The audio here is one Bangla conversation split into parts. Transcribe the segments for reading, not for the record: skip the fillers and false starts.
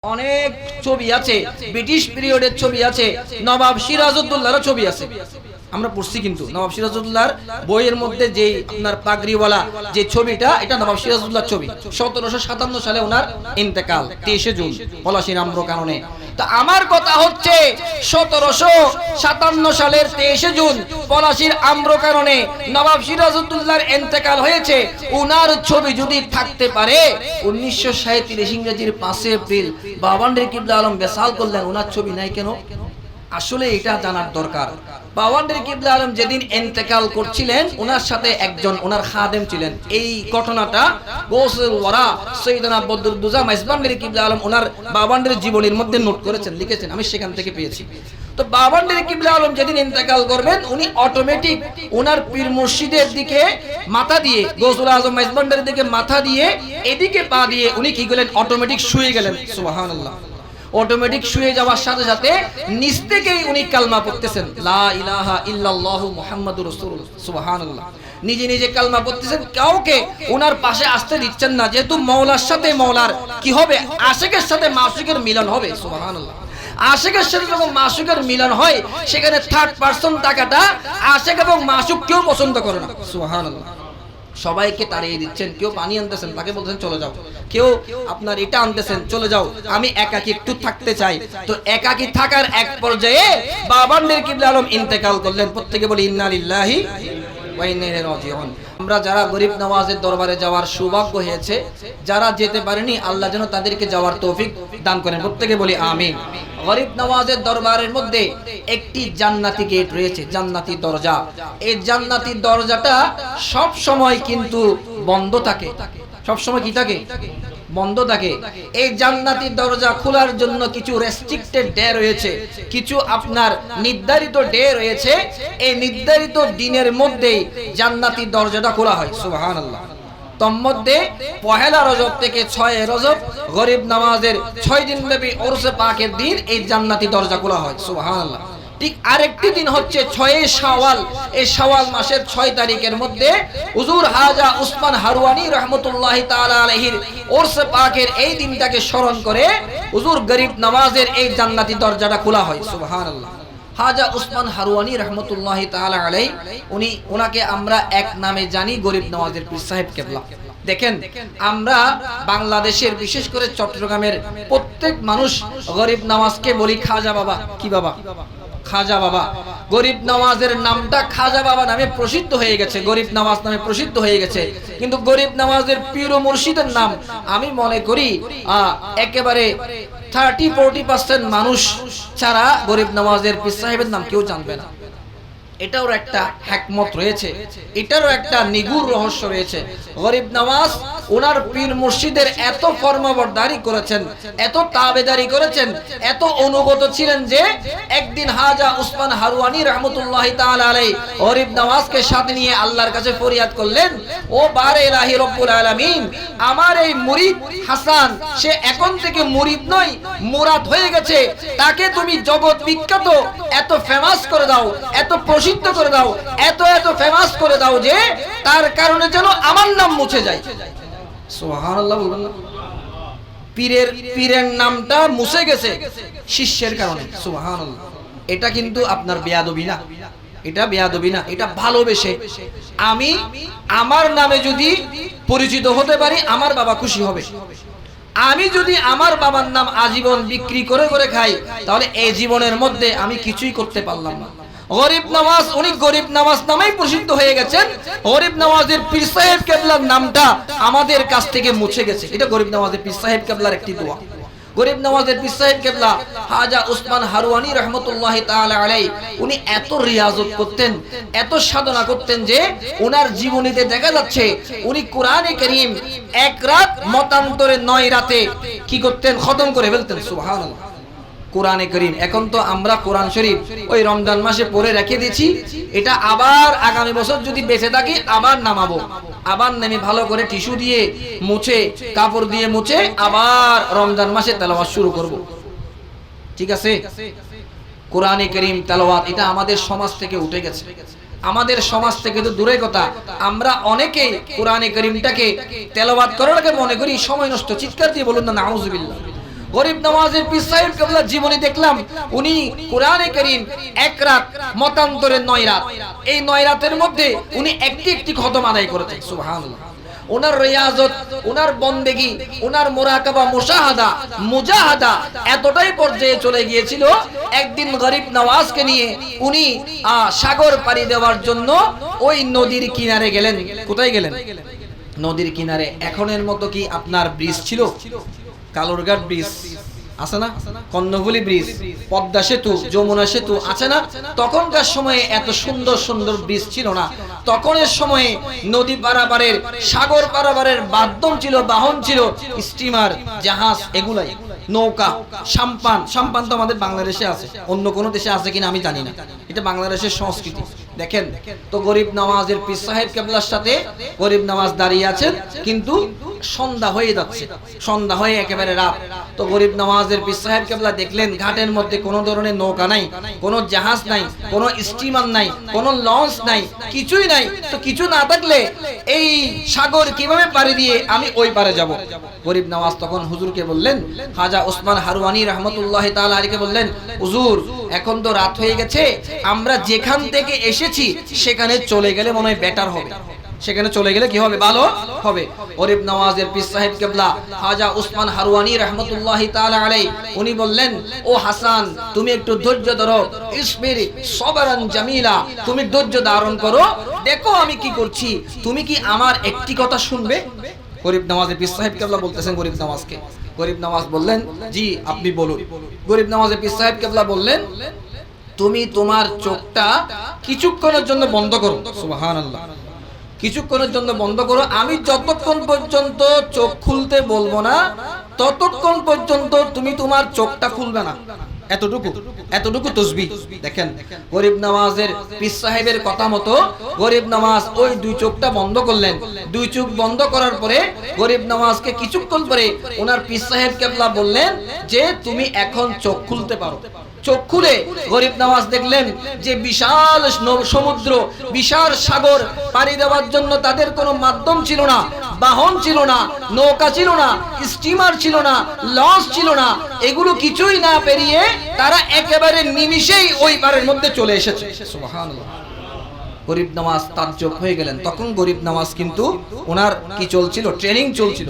অনেক ছবি আছে, ব্রিটিশ পিরিয়ডের ছবি আছে, নবাব সিরাজউদ্দৌলার ছবি আছে, আমরা পড়ছি। কিন্তু নবাব সিরাজউদ্দৌলার বইয়ের মধ্যে যে আপনার পাগড়িওয়ালা যে ছবিটা, এটা নবাব সিরাজউদ্দৌলার ছবি। 1757 সালে ওনার ইন্তেকাল, 23 জুন পলাশীর আম্রকাননে। তো আমার কথা হচ্ছে 1757 সালের 23 জুন পলাশীর আম্রকাননে নবাব সিরাজউদ্দৌলার ইন্তেকাল হয়েছে। ওনার ছবি যদি থাকতে পারে, 1937 ইংরেজির 5 এপ্রিল বাওয়ান্ডের কিবলা আলম বেসাল করলেন, ওনার ছবি নাই কেন? আসলে এটা জানার দরকার। বাওয়ান্ডের কিবলা আলম যেদিন ইন্তেকাল করছিলেন, ওনার সাথে একজন ওনার খাদেম ছিলেন। এই ঘটনাটা গৌসুল ওয়ারা সৈয়দনা বদরুদ্দোজা মেজবান্ডের কিবলা আলম ওনার বাওয়ান্ডের জীবনীর মধ্যে নোট করেছেন, লিখেছেন, আমি সেখান থেকে পেয়েছি। তো বাওয়ান্ডের কিবলা আলম যেদিন ইন্তেকাল করবেন, উনি অটোমেটিক ওনার পীর মুর্শিদের দিকে মাথা দিয়ে, গৌসুল আজম মেজবান্ডের দিকে মাথা দিয়ে, এদিকে পা দিয়ে উনি কি করলেন? অটোমেটিক শুয়ে গেলেন। সুবহানাল্লাহ। অটোমেটিক শুয়ে যাওয়ার সাথে সাথে নিচ থেকেই উনি কালমা পড়তেছেন, লা ইলাহা ইল্লাল্লাহু মুহাম্মাদুর রাসূলুল্লাহ। সুবহানাল্লাহ। নিজে নিজে কালমা পড়তেছেন, কাউকে ওনার পাশে আসতে দিচ্ছেন না, যেহেতু মওলার সাথে মওলার কি হবে? আশিকের সাথে মাসুকের মিলন হবে। সুবহানাল্লাহ। আশিকের সাথে যখন মাসুকের মিলন হয়, সেখানে থার্ড পারসন টাকাটা আশিক এবং মাসুক কেউ পছন্দ করে না। সুবহানাল্লাহ। সবাইকে তাড়িয়ে দিচ্ছেন, কেউ পানি আনতেছেন, তাকে বলতেছেন চলে যাও, কেউ আপনার এটা আনতেছেন, চলে যাও, আমি একাকী একটু থাকতে চাই। তো একাকী থাকার এক পর্যায়ে বাওয়ান্ডের কিবলা আলম ইন্তেকাল করলেন। প্রত্যেকে বলি ইন্না লিল্লাহি ওয়া ইন্না ইলাইহি রাজিউন। আমরা যারা গরিব নওয়াজের দরবারে যাওয়ার সৌভাগ্য হয়েছে, যারা যেতে পারেনি, আল্লাহ যেন তাদেরকে যাওয়ার তৌফিক দান করেন। প্রত্যেকে বলি আমিন। গরিব নওয়াজের দরবারের মধ্যে একটি জান্নাতি গেট রয়েছে, জান্নাতি দরজা। এই জান্নাতি দরজাটা সব সময় কিন্তু বন্ধ থাকে। সব সময় কি থাকে? বন্ধ থাকে। এই জান্নাতি দরজা খোলার জন্য কিছু রেস্ট্রিক্টেড ডে রয়েছে, কিছু আপনার নির্ধারিত ডে রয়েছে। এই নির্ধারিত দিনের মধ্যেই জান্নাতি দরজাটা খোলা হয়। সুবহানাল্লাহ। তন্মধ্যে পহেলা রজব থেকে 6 রজব গরিব নামাজের 6 দিন ব্যাপী ওরসে পাকের দিন এই জান্নাতি দরজা খোলা হয়। সুবহানাল্লাহ। ঠিক আরেকটি দিন হচ্ছে 6 শাওয়াল। এই শাওয়াল মাসের 6 তারিখের মধ্যে হুজুর হাজা উসমান হারওয়ানি রহমতুল্লাহি তাআলা আলাইহির ওরসে পাকের এই দিনটাকে স্মরণ করে হুজুর গরিব নামাজের এই জান্নাতি দরজাটা খোলা হয়। সুবহানাল্লাহ। হাজা উসমান হারওয়ানি রহমতুল্লাহি তাআলা আলাইহি, ওনাকে আমরা এক নামে জানি, গরিব নওয়াজের পীর সাহেব কেবলা। দেখেন, আমরা বাংলাদেশের বিশেষ করে চট্টগ্রামের প্রত্যেক মানুষ গরিব নওয়াজকে বলি খাজা বাবা। কি বাবা? খাজা বাবা। গরিব নওয়াজের নামটা খাজা বাবা নামে প্রসিদ্ধ হয়ে গেছে, গরিব নওয়াজ নামে প্রসিদ্ধ হয়ে গেছে। কিন্তু গরিব নওয়াজের পীর ও মুর্শিদের নাম আমি মনে করি একেবারে 30-40% মানুষ ছাড়া গরিব নওয়াজের পীর সাহেবের নাম কেউ জানবে না। এটারও একটা হিকমত রয়েছে, এটারও একটা নিগুড় রহস্য রয়েছে। গরিব নওয়াজ ওনার পীর মুর্শিদের এত ফরমাবরদারি করেছেন, এত তাবেদারি করেছেন, এত অনুগত ছিলেন যে একদিন হাজা উসমান হারওয়ানি রহমতুল্লাহি তাআলা আলাইহি গরিব নওয়াজকে সাথে নিয়ে আল্লাহর কাছে ফরিয়াদ করলেন, ও বারে ইলাহি রব্বুল আলামিন, আমার এই মুরিদ হাসান, সে এখন থেকে মুরিদ নয়, মুরাদ হয়ে গেছে, তাকে তুমি জগৎ বিখ্যাত এত ফেমাস করে দাও, এত প্রসিদ্ধ করে দাও, এত এত ফেমাস করে দাও যে তার কারণে যেন আমার নাম মুছে যায়। সুবহানাল্লাহ বলবেন না? পীরের নামটা মুছে গেছে শিষ্যের কারণে। সুবহানাল্লাহ। এটা কিন্তু আপনার বেয়াদবি না, এটা বেয়াদবি না, এটা ভালোবেসে। আমি আমার নামে যদি পরিচিত হতে পারি, আমার বাবা খুশি হবে। আমি যদি আমার বাবার নাম আজীবন বিক্রি করে করে খাই, তাহলে এই জীবনের মধ্যে আমি কিছুই করতে পারলাম না। গরিব নওয়াজ উনি গরিব নওয়াজ নামেই প্রসিদ্ধ হয়ে গেছেন। গরিব নওয়াজের পীর সাহেব কেবলার নামটা আমাদের কাছ থেকে মুছে গেছে। এটা গরিব নওয়াজের পীর সাহেব কেবলার একটি দোয়া। গরিব নওয়াজের পীর সাহেব কেবলা হাজা উসমান হারওয়ানি রহমতুল্লাহি তাআলা আলাইহি, উনি এত রিয়াজত করতেন, এত সাধনা করতেন যে ওনার জীবনীতে দেখা যাচ্ছে উনি কোরআনে কারীম 1 রাত মতান্তরে 9 রাতে কি করতেন? খতম করে ফেলতেন। সুবহানাল্লাহ। কোরআনে কারীম এখন তো আমরা কোরআন শরীফ ওই রমজান মাসে পড়ে রেখে দিয়েছি, এটা আবার আগামী বছর যদি বেঁচে থাকি আবার নামাবো, আবার নেমে ভালো করে টিস্যু দিয়ে মুছে, কাপড় দিয়ে মুছে আবার রমজান মাসে তেলাওয়াত শুরু করব। ঠিক আছে? কোরআনে কারীম তেলাওয়াত এটা আমাদের সমাজ থেকে উঠে গেছে। আমাদের সমাজ থেকে তো দূরের কথা, আমরা অনেকেই কোরআনে কারীমটাকে তেলাওয়াত করার আগে মনে করি সময় নষ্ট। চিৎকার দিয়ে বলুন না নাউজুবিল্লাহ। গরিব নওয়াজের পীর সাহেব কেবলার জীবনী দেখলাম, উনি কোরআনে কারীম 1 রাত মতান্তরে 9 রাত, এই 9 রাতের মধ্যে উনি একটি একটি খতম আদায় করেছেন। সুবহানাল্লাহ। ওনার রিয়াজত, ওনার বন্দেগী, ওনার মুরাকাবা, মুশাহাদা, মুজাহাদা এতটাই পর্যায়ে চলে গিয়েছিল, একদিন গরিব নওয়াজকে নিয়ে উনি সাগর পাড়ি দেওয়ার জন্য ওই নদীর কিনারে গেলেন। কোথায় গেলেন? নদীর কিনারে। এখনের মতো কি আপনার ব্রিজ ছিল? কালুরঘাট ব্রিজ আছে না, কর্ণফুলী ব্রিজ, পদ্মা সেতু, যমুনা সেতু আছে না? তখনকার সময়ে এত সুন্দর সুন্দর ব্রিজ ছিল না। তখনের সময়ে নদী পারাপারের, সাগর পারাপারের মাধ্যম ছিল, বাহন ছিল স্টিমার, জাহাজ, এগুলাই, নৌকা, সাম্পান। সাম্পান তো আমাদের বাংলাদেশে আছে, অন্য কোন দেশে আছে কিনা আমি জানি না, এটা বাংলাদেশের সংস্কৃতি। দেখেন তো গরিব নওয়াজের পীর সাহেব কেবলার সাথে গরিব নওয়াজ দাঁড়িয়ে আছেন, কিন্তু সন্ধ্যা হয়ে যাচ্ছে, সন্ধ্যা হয়ে একেবারে রাত। তো গরিব নওয়াজের পীর সাহেব কেবলা দেখলেন ঘাটের মধ্যে কোনো ধরনের নৌকা নাই, কোনো জাহাজ নাই, কোনো স্টিমার নাই, কোনো লঞ্চ নাই, কিছুই নাই। তো কিছু না থাকলে এই সাগর কিভাবে পাড়ি দিয়ে আমি ওই পারে যাব? গরিব নওয়াজ তখন হুজুরকে বললেন, খাজা ওসমান হারওয়ানি রহমতুল্লাহ তাআলা আলাইহি বললেন, হুজুর এখন তো রাত হয়ে গেছে, আমরা যেখান থেকে এসেছি সেখানে চলে গেলে মনে হয় বেটার হবে, সেখানে চলে গেলে কি হবে? ভালো হবে। গরিব নওয়াজের পীর সাহেব কেবলা খাজা ওসমান হারওয়ানি রাহমাতুল্লাহি তাআলা আলাইহি উনি বললেন, ও হাসান তুমি একটু ধৈর্য ধরো, ইসবির সবরান জামিলা, তুমি ধৈর্য ধারণ করো, দেখো আমি কি করছি, তুমি কি আমার একটি কথা শুনবে? গরিব নওয়াজের পীর সাহেব কেবলা বলতেছেন গরিব নওয়াজকে। গরিব নওয়াজ বললেন, জি আপনি বলুন। গরিব নওয়াজের পীর সাহেব কেবলা বললেন, তুমি তোমার চোখটা কিছুক্ষণের জন্য বন্ধ করো। সুবহানাল্লাহ। কিছুক্ষণের জন্য বন্ধ করো, আমি যতক্ষণ পর্যন্ত চোখ খুলতে বলবো না ততক্ষণ পর্যন্ত তুমি তোমার চোখটা খুলবে না। এতটুকু, এতটুকু তাসবিহ। দেখেন গরিব নওয়াজের পীর সাহেবের কথা মতো গরিব নওয়াজ ওই দুই চোখটা বন্ধ করলেন। দুই চোখ বন্ধ করার পরে গরিব নওয়াজকে কিছুক্ষণ পরে ওনার পীর সাহেব কেবলা বললেন যে তুমি এখন চোখ খুলতে পারো। চোখ খুলে গরিব নওয়াজ দেখলেন যে বিশাল সমুদ্র, বিশাল সাগর পাড়ি দেওয়ার জন্য তাদের কোনো মাধ্যম ছিল না, বাহন ছিল না, নৌকা ছিল না, স্টিমার ছিল না, লঞ্চ ছিল না, এগুলো কিছুই না পেরিয়ে তারা একেবারে নিমিষেই ওই পারের মধ্যে চলে এসেছে। সুবহানাল্লাহ। গরিব নওয়াজ তাজ্জব হয়ে গেলেন। তখন গরিব নওয়াজ কিন্তু ওনার কি চলছিল? ট্রেনিং চলছিল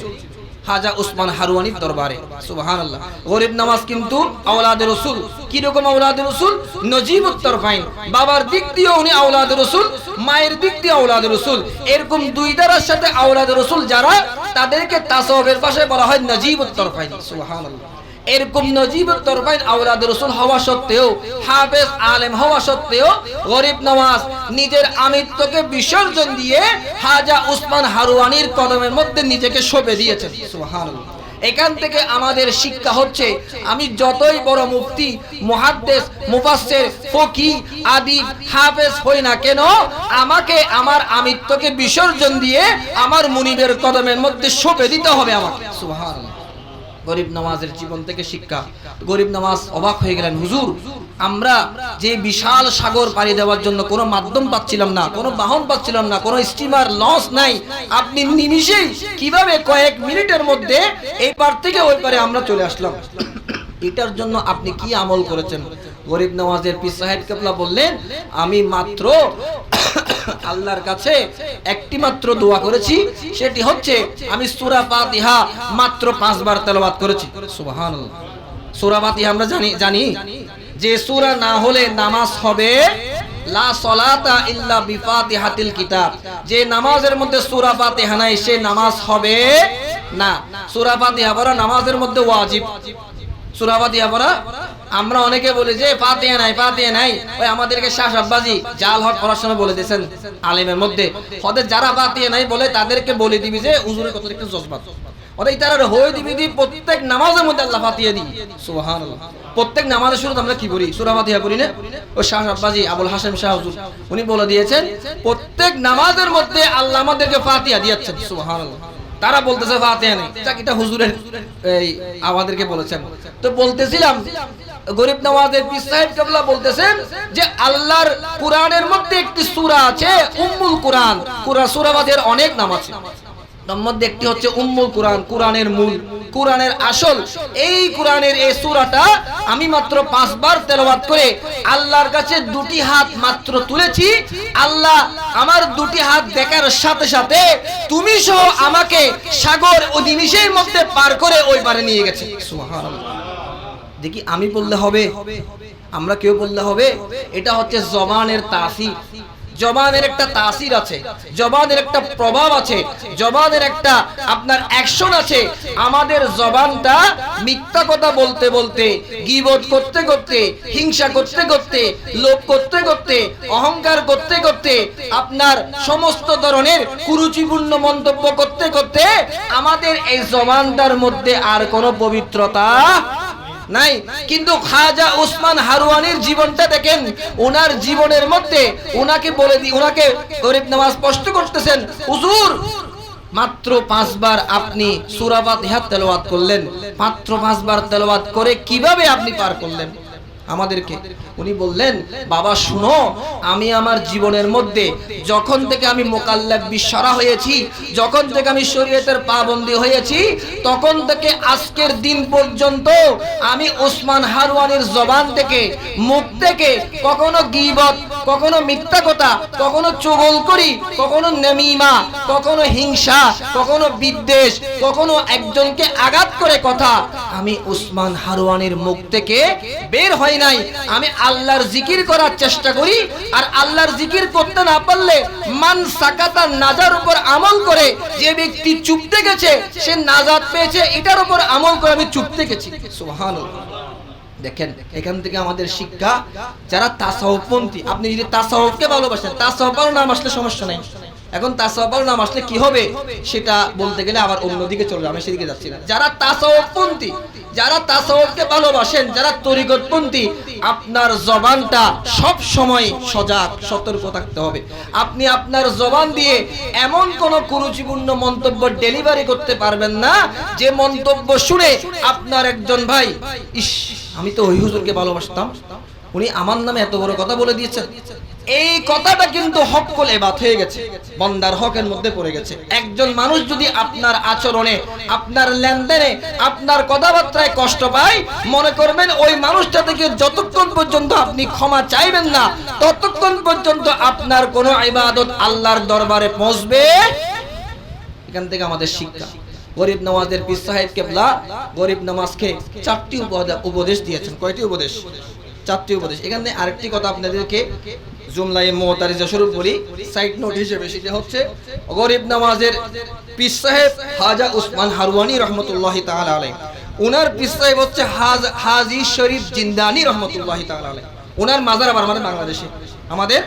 খাজা ওসমান হারওয়ানির দরবারে। সুবহানাল্লাহ। গরিব নওয়াজ কিন্তু আওলাদে রাসূল। কি রকম আওলাদে রাসূল? নজিবুত তরফাইন, বাবার দিক দিয়ে উনি আওলাদে রাসূল, মায়ের দিক দিয়ে আওলাদে রাসূল। এরকম দুই দ্বারার সাথে আওলাদে রাসূল যারা, তাদেরকে তাসাউফের ভাষায় বলা হয় নজিবুত তরফাইন। সুবহানাল্লাহ। এরকম নজিবুত তরফাইন আওলাদে রাসূল হওয়া সত্ত্বেও, হাফেজ আলেম হওয়া সত্ত্বেও গরিব নওয়াজ নিজের আমিত্বকে বিসর্জন দিয়ে খাজা ওসমান হারওয়ানির কদমের মধ্যে নিজেকে সঁপে দিয়েছেন। সুবহানাল্লাহ। এখান থেকে আমাদের শিক্ষা হচ্ছে, আমি যতই বড় মুফতি, মুহাদ্দিস, মুফাসসির, ফকিহ, আদিব, হাফেজ হই না কেন, আমাকে আমার আমিত্বকে বিসর্জন দিয়ে আমার মুনিবের কদমের মধ্যে সঁপে দিতে হবে আমাকে। সুবহানাল্লাহ। গরিব নওয়াজের জীবন থেকে শিক্ষা। গরিব নওয়াজ অবাক হয়ে গেলেন, হুজুর আমরা যে বিশাল সাগর পাড়ি দেওয়ার জন্য কোনো মাধ্যম পাচ্ছিলাম না, কোনো বাহন পাচ্ছিলাম না, কোনো স্টিমার, লঞ্চ নাই, আপনি নিমিষেই কিভাবে কয়েক মিনিটের মধ্যে এই পার থেকে ওই পারে আমরা চলে আসলাম, এটার জন্য আপনি কি আমল করেছেন? গরিব নওয়াজের পীর সাহেব কেবলা বললেন, আমি মাত্র আল্লাহর কাছে একটি মাত্র দোয়া করেছি, সেটি হচ্ছে আমি সূরা ফাতিহা মাত্র 5 বার তেলাওয়াত করেছি। সুবহানাল্লাহ। সূরা ফাতিহা আমরা জানি যে সূরা না হলে নামাজ হবে লা সলাতা ইল্লা বিফাতিহাতিল কিতাব, যে নামাজের মধ্যে সূরা ফাতিহা নাই সে নামাজ হবে না। সূরা ফাতিহা পড়া নামাজের মধ্যে ওয়াজিব। সূরা ফাতিহা পড়া, আমরা অনেকে বলি যে ফাতিহা নাই, ফাতিহা নাই, ওই আমাদেরকে শাহ আব্বাসী জাল হক পড়ার সময় বলে দিয়েছেন আলেমের মধ্যে, ওদের যারা ফাতিহা নাই বলে তাদেরকে বলে দিবি যে হুজুরের কত একটু জজবাত, ওদের তারা হয়ে দিবি দি প্রত্যেক নামাজের মধ্যে আল্লাহ ফাতিহা দিই। সুবহানাল্লাহ। প্রত্যেক নামাজের শুরুতে আমরা কি করি? সূরা ফাতিহা পড়ি না? ওই শাহ আব্বাসী আবুল হাসেম শাহ হুজুর উনি বলে দিয়েছেন প্রত্যেক নামাজের মধ্যে আল্লাহ আমাদেরকে ফাতিহা দিয়েছেন। সুবহানাল্লাহ। তারা বলতেছে ফাতিহা নেই, এটা হুজুরের এই আমাদেরকে বলেছেন। তো বলতেছিলাম গরিব নওয়াজের পীর সাহেব কেবলা বলতেছেন যে আল্লাহর কোরআনের মধ্যে একটি সূরা আছে উম্মুল কোরআন। সূরা ফাতিহার অনেক নাম আছে, তার মধ্যে একটি হচ্ছে উম্মুল কুরআন, কুরআনের মূল, কুরআনের আসল। এই কুরআনের এই সূরাটা আমি মাত্র 5 বার তেলাওয়াত করে আল্লাহর কাছে দুটি হাত মাত্র তুলেছি। আল্লাহ আমার দুটি হাত দেখার সাথে সাথে তুমি সহ আমাকে সাগর ও নিমিষের মধ্যে পার করে ওই পারে নিয়ে গেছে। সুবহানাল্লাহ। দেখি আমি বললে হবে, আমরা কেউ বললে হবে? এটা হচ্ছে জবানের তাসির। জবানের একটা তাসির আছে, জবানের একটা প্রভাব আছে, জবানের একটা আপনার অ্যাকশন আছে। আমাদের জবানটা মিথ্যা কথা বলতে বলতে, গীবত করতে করতে, হিংসা করতে করতে, লোভ করতে করতে, অহংকার করতে করতে, আপনার সমস্ত ধরনের কুরুচিপূর্ণ মন্তব্য করতে করতে আমাদের এই জবানটার মধ্যে আর কোনো পবিত্রতা নাই। কিন্তু খাজা উসমান হারওয়ানির জীবনটা দেখেন, ওনার জীবনের মধ্যে ওনাকে বলে দি, ওনাকে গরিব নামাজ স্পষ্ট করতেছেন, হুজুর মাত্র 5 বার আপনি সূরা ফাতিহা তেলাওয়াত করলেন, মাত্র 5 বার তেলাওয়াত করে কিভাবে আপনি পার করলেন আমাদেরকে? উনি বললেন, বাবা শুনো, আমি আমার জীবনের মধ্যে যখন থেকে আমি মুকাল্লাফ বিশরা হয়েছি, যখন থেকে আমি শরীয়তের পাবন্দি হয়েছি, তখন থেকে আজকের দিন পর্যন্ত আমি উসমান হারওয়ানির জবান থেকে, মুখ থেকে কখনো গীবত, কখনো মিথ্যা কথা, কখনো চুগলখড়ি, কখনো নামিমা, কখনো হিংসা, কখনো বিদ্বেষ, কখনো একজনকে আঘাত করে কথা আমি উসমান হারওয়ানির মুখ থেকে বের হয় নাই। আমি আল্লাহর জিকির করার চেষ্টা করি, আর আল্লাহর জিকির করতে না পারলে মান সাকাতা নাজার উপর আমল করে, যে ব্যক্তি চুপ থেকেছে সে নাজাত পেয়েছে, এটার উপর আমল করে আমি চুপ থেকেছি। সুবহানাল্লাহ। দেখেন এখান থেকে আমাদের শিক্ষা, যারা তাসাউফপন্থী, আপনি যদি তাসাউফকে ভালোবাসেন, তাসাউফ ভালো নাম আসলে সমস্যা নাই। এখন তাসাউফ ভালো নাম আসলে কি হবে সেটা বলতে গেলে আবার অন্যদিকে চলে যাবে, আমি সেদিকে যাচ্ছি না। যারা তাসাউফপন্থী, যারা তাসাউফকে ভালোবাসেন, যারা তরিকতপন্থী, আপনার জবানটা সব সময় সজাগ, সতর্ক থাকতে হবে। আপনি আপনার জবান দিয়ে এমন কোন কুরুচিপূর্ণ মন্তব্য ডেলিভারি করতে পারবেন না, যে মন্তব্য শুনে আপনার একজন ভাই, ইস আমি তো ওই হুজুরকে ভালোবাসতাম, উনি আমার নামে এত বড় কথা বলে দিয়েছেন, এই কথাটা কিন্তু হককুল ইবাদ হয়ে গেছে, বান্দার হকের মধ্যে পড়ে গেছে। একজন মানুষ যদি আপনার আচরণে, আপনার লেনদেনে, আপনার কথাবার্তায় কষ্ট পায়, মনে করবেন ওই মানুষটা থেকে যতক্ষণ পর্যন্ত আপনি ক্ষমা চাইবেন না, ততক্ষণ পর্যন্ত আপনার কোনো ইবাদত আল্লাহর দরবারে পৌঁছবে। এখান থেকে আমাদের শিক্ষা। গরিব নওয়াজের পীর সাহেব কেবলা গরিব নওয়াজকে 4টি উপদেশ দিয়েছেন। কয়টি উপদেশ? 4টি উপদেশ। এখানে আরেকটি কথা আপনাদেরকে জুমলায়ে মুতারিজা স্বরূপ বলি, সাইড নোট হিসেবে, সেটা হচ্ছে গরিব নওয়াজের পীর সাহেব খাজা উসমান হারওয়ানি রহমতুল্লাহি তাআলা আলাইহি, ওনার পীর সাহেব হচ্ছে হাজী শরীফ জিন্দানি রহমতুল্লাহি তাআলা আলাইহি। ওনার মাজার আবার আমাদের বাংলাদেশে, আমাদের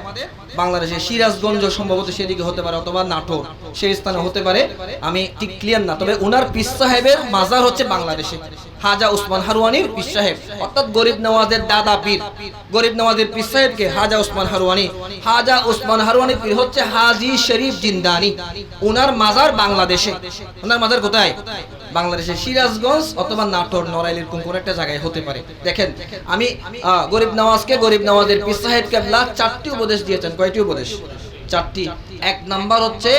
বাংলাদেশে সিরাজগঞ্জ সম্ভবত সেদিকে হতে পারে, অথবা নাটোর সেই স্থানে হতে পারে, আমি ঠিক ক্লিয়ার না। তবে ওনার পীর সাহেবের মাজার হচ্ছে বাংলাদেশে, খাজা উসমান হারওয়ানির পীর সাহেব, অর্থাৎ গরিব নওয়াজের দাদা পীর। গরিব নওয়াজের পীর সাহেবকে খাজা উসমান হারওয়ানি, খাজা উসমান হারওয়ানি পীর হচ্ছে হাজী শরীফ জিন্দানি, ওনার মাজার বাংলাদেশে। ওনার মাজার কোথায়? বাংলাদেশে সিরাজগঞ্জ অথবা নাটোর, নড়াইল, এরকম কোন একটা জায়গায় হতে পারে। দেখেন আমি গরিব নওয়াজকে, গরিব নওয়াজের পীর সাহেব কেবলা 4টি উপদেশ দিয়েছেন। কয়টি উপদেশ? 4টি। 1 নাম্বার হচ্ছে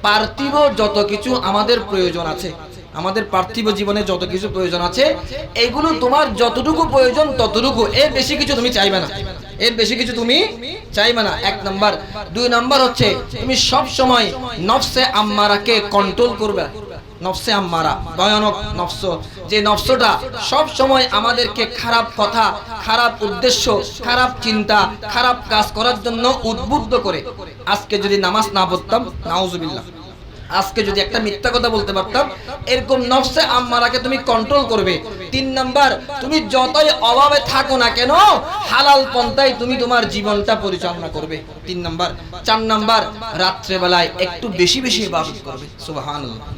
পার্থিব যত কিছু আমাদের প্রয়োজন আছে, আমাদের পার্থিব জীবনে যত কিছু প্রয়োজন আছে, এগুলো তোমার যতটুকু প্রয়োজন ততটুকু, এর বেশি কিছু তুমি চাইবে না, এর বেশি কিছু তুমি চাইবে না। 1 নাম্বার। 2 নাম্বার হচ্ছে তুমি সব সময় নফসে আম্মারাকে কন্ট্রোল করবে। নফসে আম্মারা ভয়ানক নফস, যে নফসটা সব সময় আমাদেরকে খারাপ কথা, খারাপ উদ্দেশ্য, খারাপ চিন্তা, খারাপ কাজ করার জন্য উদ্বুদ্ধ করে। আজকে যদি নামাজ না পড়তাম, নাউজুবিল্লাহ, আজকে যদি একটা মিথ্যা কথা বলতে পারতাম, এরকম নফসে আম্মারাকে তুমি কন্ট্রোল করবে। 3 নাম্বার, তুমি যতই অভাবে থাকো না কেন, হালাল পন্থায় তুমি তোমার জীবনটা পরিচালনা করবে। 3 নাম্বার। 4 নাম্বার, রাত্রে বেলায় একটু বেশি বেশি ইবাদত করবে। সুবহানাল্লাহ।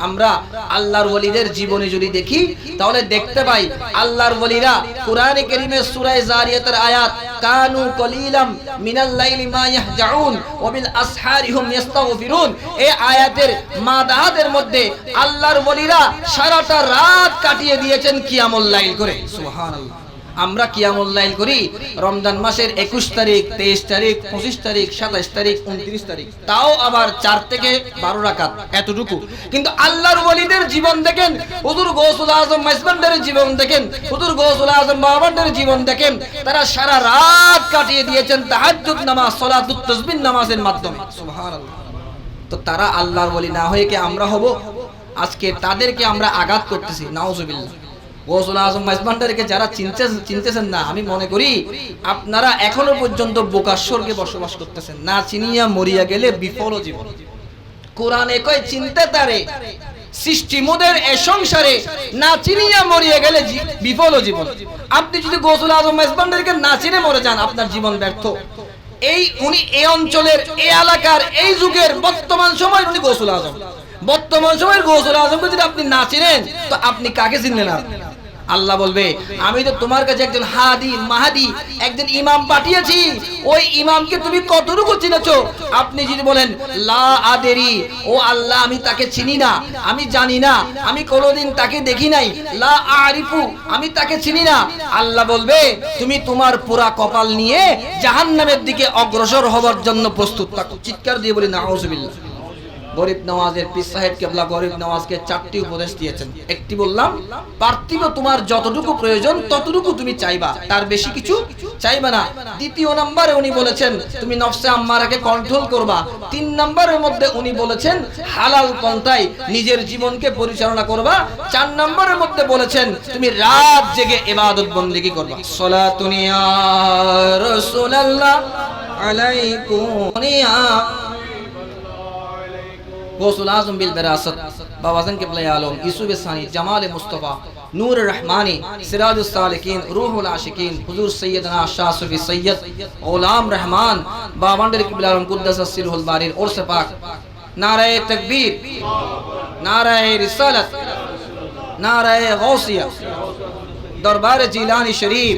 আমরা আল্লাহর ওলিদের জীবনে যদি দেখি, তাহলে দেখতে পাই আল্লাহর ওলিরা কোরআনে কারীমের সূরা জারিয়াতের আয়াত, কানু কলিলাম মিনাল লাইলি মা ইয়াহজাউন ওয়া বিল আসহারি হুম ইস্তাগফিরুন, এই আয়াতের মাদাহাতের মধ্যে আল্লাহর ওলিরা সারাটা রাত কাটিয়ে দিয়েছেন কিয়ামুল লাইল করে। সুবহানাল্লাহ। আমরা কিয়ামুল লাইল করি রমজান মাসের 21 তারিখ, 23 তারিখ, 25 তারিখ, 27 তারিখ, 29 তারিখ, তাও আবার 4 থেকে 12 রাকাত এতটুকু। কিন্তু আল্লাহর ওলিদের জীবন দেখেন, হুজুর গৌসুল আজম মাইজবান্ডারের জীবন দেখেন, হুজুর গৌসুল আজম বাবান্ডারের জীবন দেখেন, তারা সারা রাত কাটিয়ে দিয়েছেন তাহাজ্জুদ নামাজ, সালাতুত তাসবিহ নামাজের মাধ্যমে। সুবহানাল্লাহ। তো তারা আল্লাহর ওলি না হয়ে কি আমরা হব? আজকে তাদেরকে আমরা আঘাত করতেছি, নাউজুবিল্লাহ। গৌসুল আজম মাইজবান্ডারকে যারা চিনতেছেন না, আমি মনে করি আপনারা এখনো পর্যন্ত বোকার স্বর্গে বসবাস করতেছেন। না চিনিয়া মরিয়া গেলে বিফল জীবন। কোরআনে কয় চিনতে তারে সৃষ্টি মোদের এ সংসারে, না চিনিয়া মরিয়া গেলে বিফল জীবন। আপনি যদি গৌসুল আজম মাইজবান্ডারকে না চিনে মরে যান, আপনার জীবন ব্যর্থ। উনি এই অঞ্চলের, এই এলাকার, এই যুগের বর্তমান সময় উনি গৌসুল আজম। বর্তমান সময়ের গৌসুল আজমকে যদি আপনি না চিনেন, তো আপনি কাকে চিনলেন? আল্লাহ বলবে আমি তো তোমার কাছে একজন হাদি মাহাদি, একজন ইমাম পাঠিয়েছি, ওই ইমামকে তুমি কতটুকু চিনেছো? আপনি যদি বলেন লা আদেরি, ও আল্লাহ আমি তাকে চিনি না, আমি জানি না, আমি কোনোদিন তাকে দেখি নাই, লা আরিফু, আমি তাকে চিনি না, আল্লাহ বলবে তুমি তোমার পুরা কপাল নিয়ে জাহান্নামের দিকে অগ্রসর হওয়ার জন্য প্রস্তুত থাকো। চিৎকার দিয়ে বলি নাউজুবিল্লাহ। গরিব নওয়াজের পীর সাহেব কেবলা গরিব নওয়াজকে 4টি উপদেশ দিয়েছেন। একটি বললাম, পার্থিব তোমার যতটুকু প্রয়োজন ততটুকু তুমি চাইবা, তার বেশি কিছু চাইবা না। দ্বিতীয় নম্বরে উনি বলেছেন তুমি নফসে আম্মারাকে কন্ট্রোল করবা। 3 নম্বরের মধ্যে উনি বলেছেন হালাল পন্থায় নিজের জীবনকে পরিচালনা করবা। 4 নম্বরের মধ্যে বলেছেন তুমি রাত জেগে ইবাদত বন্দেগী করবা। সালাতুন ইয়া রাসূলুল্লাহ আলাইকুম ইয়া গৌসুল আজম বিল বিরাসত বাবাজান কিবলা আলম ইউসুফ সানি জামাল মুস্তাফা নূর রহমানি সিরাজুস সালিকিন রূহুল আশিকিন হুজুর সৈয়দনা শাহ সুফি সৈয়দ গোলাম রহমান বাবান্ডার কিবলা আলম কুদ্দাসাস সিরহুল বারির ওরস পাক। নারায়ে তাকবীর, নারায়ে রিসালাত, নারায়ে গৌসিয়া, দরবার জিলানী শরীফ,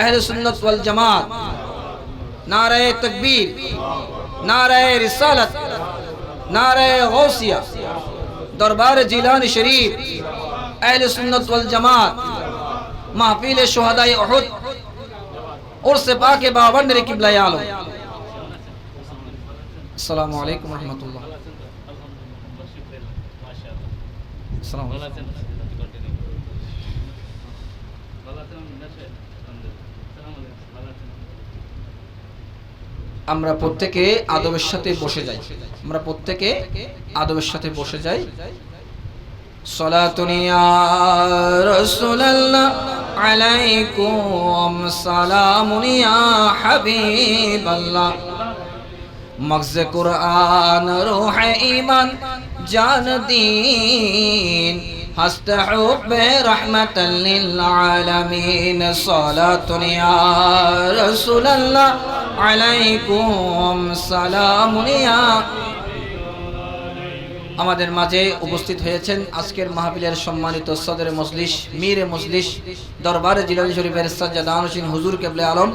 আহলে সুন্নাত ওয়াল জামাত। নারায়ে তাকবীর, নারায়ে রিসালাত, নারায়ে গৌসিয়া, দরবার জিলানী শরীফ, আহলে সুন্নাত ওয়াল জামাত, মাহফিল শুহাদায়ে উহুদ, উরসে পাকে বাবান্ডার কিবলা আলম। আসসালামু আলাইকুম ওয়া রাহমাতুল্লাহ। আমরা প্রত্যেকে আদবের সাথে বসে যাই, আমরা প্রত্যেকে আদবের সাথে বসে যাই। সালাতুন ইয়া রাসূলুল্লাহ আলাইকুম সালামুন ইয়া হাবিবাল্লাহ, মগজ কুরআন রূহ ঈমান জান দীন, হস্ত হুব্বে রহমাতাল লিল আলামিন। সালাতুন ইয়া রাসূলুল্লাহ আলাইকুম সালামুন ইয়া। আমাদের মাঝে উপস্থিত হয়েছেন আজকের মাহফিলের সম্মানিত সদর মজলিস, মীরে মজলিস, দরবারে জিলানী শরীফের সাজ্জাদানুশীন হুজুর কিবলা আলম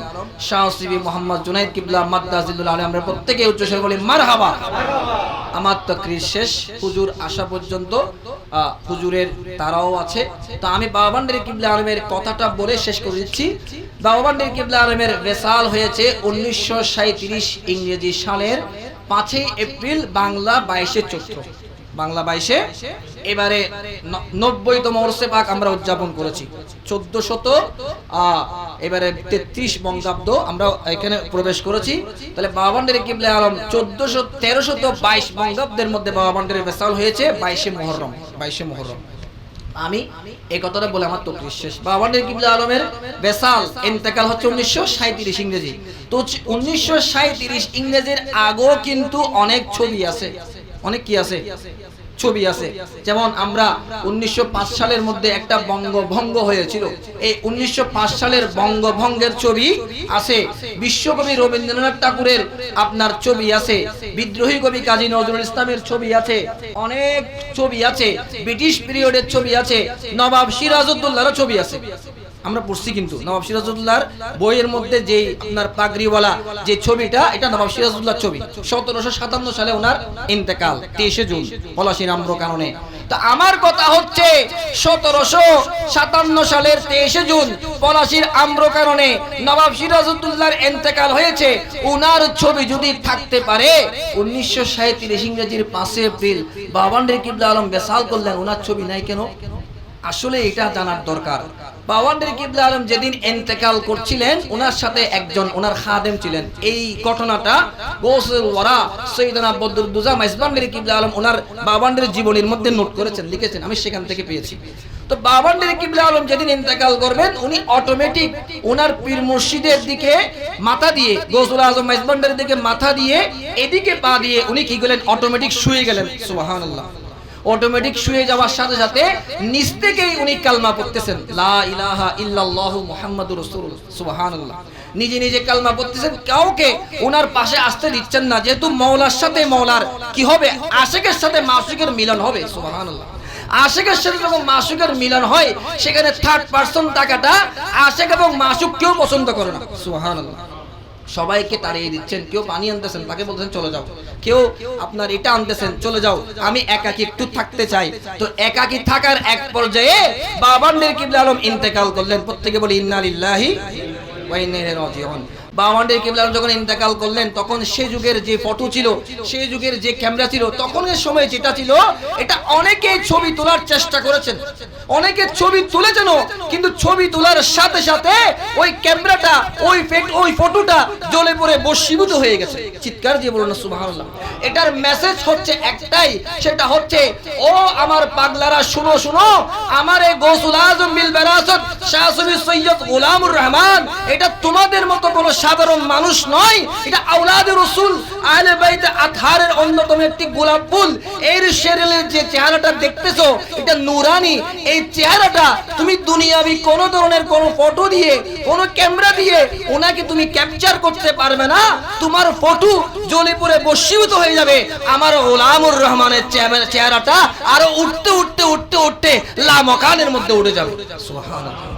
শাহ সিবি মোহাম্মদ জুনাইদ কিবলা মাদ্দাজিল্লাহ আলাইহি। আমরা প্রত্যেকে উচ্চস্বরে বলি মারহাবা। আমার তাকরীর শেষ, হুজুর আসা পর্যন্ত হুজুরের তারাও আছে। তো আমি বাবান্ডারি কিবলা আলমের কথাটা বলে শেষ করে দিচ্ছি। বাবান্ডারি কিবলা আলমের বেসাল হয়েছে 1937 ইংরেজি সালের 5 এপ্রিল, বাংলা 22 চৈত্র, বাংলা 22। এবারে 90তম ওরসে পাক আমরা উদযাপন করেছি। 1400 এবারে 33 বঙ্গাব্দ আমরা এখানে প্রবেশ করেছি। তাহলে বাবান্ডারি কিবলা আলম 1322 বঙ্গাব্দের মধ্যে বাবান্ডারি বেসাল হয়েছে 22 মুহররম, 22 মুহররম। আমি এই কথাটা বলে আমার তকরীর শেষ। বাবান্ডারি কিবলা আলমের বেসাল ইন্তেকাল হচ্ছে 1937 ইংরেজি। তো 1937 ইংরেজির আগেও কিন্তু অনেক ছবি আছে, অনেক কি আছে, ছবি আছে। যেমন আমরা 1905 সালের মধ্যে একটা বঙ্গভঙ্গ হয়েছিল, এই 1905 সালের বঙ্গভঙ্গের ছবি আছে। বিশ্বকবি রবীন্দ্রনাথ ঠাকুরের আপনার ছবি আছে, বিদ্রোহী কবি কাজী নজরুল ইসলামের ছবি আছে, অনেক ছবি আছে, ব্রিটিশ পিরিয়ডের ছবি আছে, নবাব সিরাজউদ্দৌলার ছবি আছে। আমরা পড়ছি কিন্তু নবাব সিরাজউদ্দৌলার বইয়ের মধ্যে যে আপনার পাগড়িওয়ালা যে ছবিটা, এটা নবাব সিরাজউদ্দৌলার ছবি। 1757 সালে ওনার ইন্তেকাল 23 জুন পলাশীর আম্রকাননে। তো আমার কথা হচ্ছে 1757 সালের 23 জুন পলাশীর আম্রকাননে নবাব সিরাজউদ্দৌলার ইন্তেকাল হয়েছে। উনার ছবি যদি থাকতে পারে 1937 ইংরেজির 5 এপ্রিল বাওয়ান্ডের কিবলা আলম বেসাল করলেন, উনার ছবি নাই কেন? আসলে এটা জানার দরকার। বাওয়ান্ডের কিবলা আলম যেদিন ইন্তেকাল করছিলেন ওনার সাথে একজন ওনার খাদেম ছিলেন। এই ঘটনাটা গৌসুল ওয়ারা সৈয়দনা বদরুদ্দোজা মাইজবান্ডের কিবলা আলম ওনার বাওয়ান্ডের জীবনীর মধ্যে নোট করেছেন, লিখেছেন, আমি সেখান থেকে পেয়েছি। তো বাওয়ান্ডের কিবলা আলম যেদিন ইন্তেকাল করবেন উনি অটোমেটিক ওনার পীর মুর্শিদের দিকে মাথা দিয়ে, গৌসুল আজম মাইজবান্ডের দিকে মাথা দিয়ে এদিকে পা দিয়ে উনি কি করলেন? অটোমেটিক শুয়ে গেলেন। সুবহানাল্লাহ। অটোমেটিক শুয়ে যাওয়ার সাথে সাথে নিচ থেকেই উনি কালমা পড়তেছেন, লা ইলাহা ইল্লাল্লাহু মুহাম্মাদুর রাসূলুল্লাহ। সুবহানাল্লাহ। নিজে নিজে কালমা পড়তেছেন, কাউকে ওনার পাশে আসতে দিচ্ছেন না, যেহেতু মওলার সাথে মওলার কি হবে? আশিকের সাথে মাসুকের মিলন হবে। সুবহানাল্লাহ। আশিকের সাথে যখন মাসুকের মিলন হয় সেখানে থার্ড পারসন টাকাটা আশিক এবং মাসুক কেউ পছন্দ করে না। সুবহানাল্লাহ। সবাইকে তাড়িয়ে দিচ্ছেন, কেউ পানি আনতেছেন তাকে বলছেন চলে যাও, কেউ আপনার এটা আনতেছেন চলে যাও, আমি একাকী একটু থাকতে চাই। তো একাকী থাকার এক পর্যায়ে বাওয়ান্ডের কিবলা আলম ইন্তেকাল করলেন। প্রত্যেকে বলি ইন্না লিল্লাহি ওয়া ইন্না ইলাইহি রাজিউন। বাওয়ান্ডের কিবলা আলম যখন ইন্তেকাল করলেন তখন সে যুগের যে ফটো ছিল, সেই যুগের যে ক্যামেরা ছিল, তখনের সময় যেটা ছিল এটা অনেকে ছবি তোলার চেষ্টা করেছেন, অনেকে ছবি তুলেছেন, কিন্তু ছবি তোলার সাথে সাথে ওই ক্যামেরাটা ওই ফটোটা জ্বলে পড়ে ভস্মীভূত হয়ে গেছে। চিৎকার দিয়ে বলুন না সুবহানাল্লাহ। এটার মেসেজ হচ্ছে একটাই, সেটা হচ্ছে ও আমার পাগলারা শুনো শুনো, আমার এই গৌসুল আজম বিল বারাসাত শাহ সুফি সৈয়দ গোলামুর রহমান এটা তোমাদের মতো কোনো সাধারণ মানুষ নয়, এটা আওলাদে রাসূল আহলে বাইত আতহারের অন্যতম একটি গোলাপ ফুল। এর শেরেলের যে চেহারাটা দেখতেছো এটা নূরানি। এই চেহারাটা তুমি দুনিয়াবি কোন ধরনের কোন ফটো দিয়ে, কোন ক্যামেরা দিয়ে ওনাকে তুমি ক্যাপচার করতে পারবে না। তোমার ফটো জ্বলে পড়ে ভস্মীভূত হয়ে যাবে। আমার গোলামুর রহমানের চেহারাটা আরো উঠতে উঠতে উঠতে উঠতে লামকানের মধ্যে উঠে যাবে। সুবহানাল্লাহ।